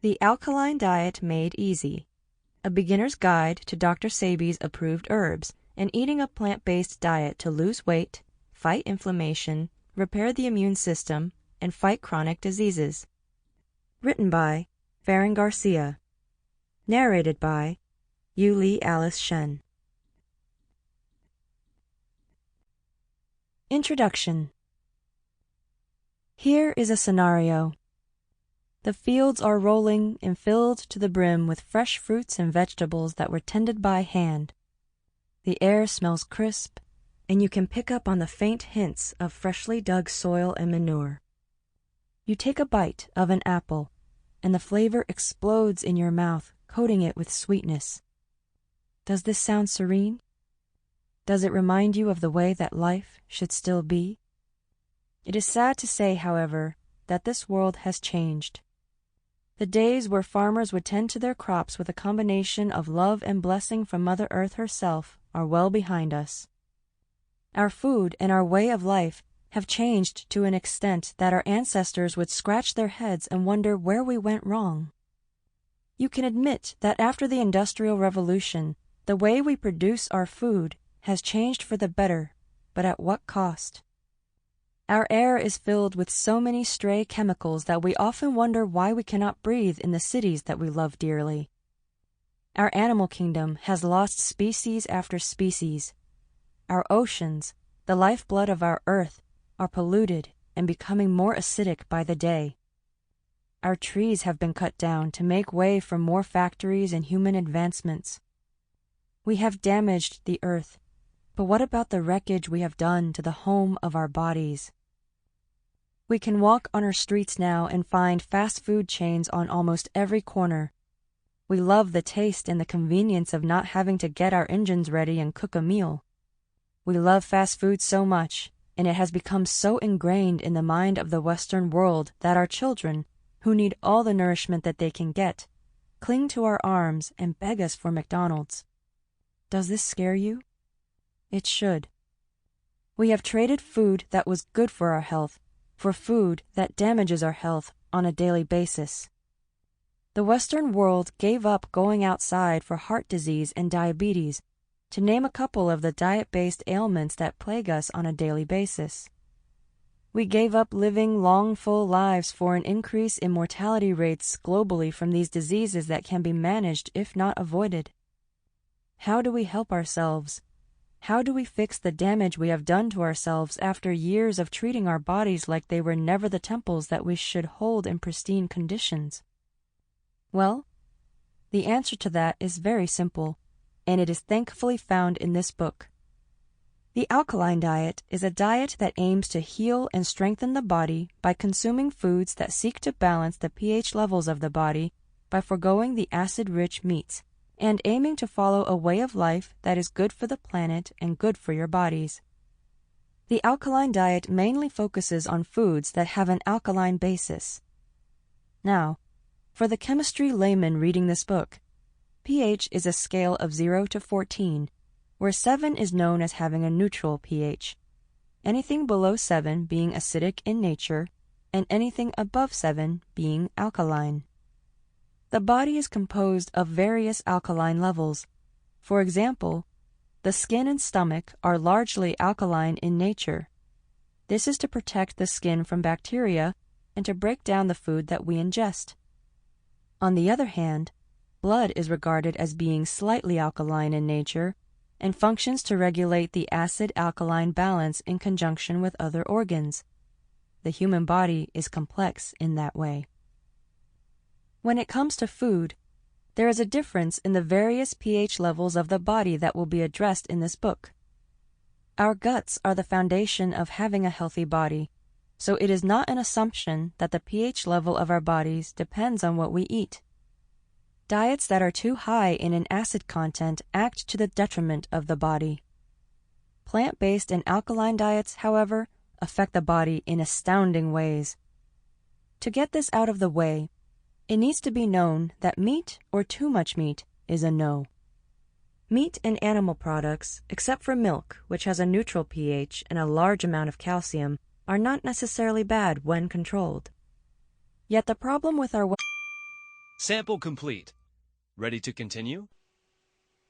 The Alkaline Diet Made Easy. A beginner's guide to Dr. Sebi's approved herbs and eating a plant-based diet to lose weight, fight inflammation, repair the immune system, and fight chronic diseases. Written by Faren Garcia. Narrated by Alice Shen. Introduction. Here is a scenario. The fields are rolling and filled to the brim with fresh fruits and vegetables that were tended by hand. The air smells crisp, and you can pick up on the faint hints of freshly dug soil and manure. You take a bite of an apple, and the flavor explodes in your mouth, coating it with sweetness. Does this sound serene? Does it remind you of the way that life should still be? It is sad to say, however, that this world has changed. The days where farmers would tend to their crops with a combination of love and blessing from Mother Earth herself are well behind us. Our food and our way of life have changed to an extent that our ancestors would scratch their heads and wonder where we went wrong. You can admit that after the Industrial Revolution, the way we produce our food has changed for the better, but at what cost? Our air is filled with so many stray chemicals that we often wonder why we cannot breathe in the cities that we love dearly. Our animal kingdom has lost species after species. Our oceans, the lifeblood of our earth, are polluted and becoming more acidic by the day. Our trees have been cut down to make way for more factories and human advancements. We have damaged the earth, but what about the wreckage we have done to the home of our bodies? We can walk on our streets now and find fast food chains on almost every corner. We love the taste and the convenience of not having to get our engines ready and cook a meal. We love fast food so much, and it has become so ingrained in the mind of the Western world that our children, who need all the nourishment that they can get, cling to our arms and beg us for McDonald's. Does this scare you? It should. We have traded food that was good for our health for food that damages our health on a daily basis. The Western world gave up going outside for heart disease and diabetes, to name a couple of the diet-based ailments that plague us on a daily basis. We gave up living long, full lives for an increase in mortality rates globally from these diseases that can be managed if not avoided. How do we help ourselves? How do we fix the damage we have done to ourselves after years of treating our bodies like they were never the temples that we should hold in pristine conditions? Well, the answer to that is very simple, and it is thankfully found in this book. The Alkaline Diet is a diet that aims to heal and strengthen the body by consuming foods that seek to balance the pH levels of the body by foregoing the acid-rich meats, and aiming to follow a way of life that is good for the planet and good for your bodies. The Alkaline Diet mainly focuses on foods that have an alkaline basis. Now, for the chemistry layman reading this book, pH is a scale of 0 to 14, where 7 is known as having a neutral pH, anything below 7 being acidic in nature, and anything above 7 being alkaline. The body is composed of various alkaline levels. For example, the skin and stomach are largely alkaline in nature. This is to protect the skin from bacteria and to break down the food that we ingest. On the other hand, blood is regarded as being slightly alkaline in nature and functions to regulate the acid-alkaline balance in conjunction with other organs. The human body is complex in that way. When it comes to food, there is a difference in the various pH levels of the body that will be addressed in this book. Our guts are the foundation of having a healthy body, so it is not an assumption that the pH level of our bodies depends on what we eat. Diets that are too high in an acid content act to the detriment of the body. Plant-based and alkaline diets, however, affect the body in astounding ways. To get this out of the way, it needs to be known that meat or too much meat is a no. Meat and animal products, except for milk, which has a neutral pH and a large amount of calcium, are not necessarily bad when controlled. Yet the problem with our Sample complete. Ready to continue?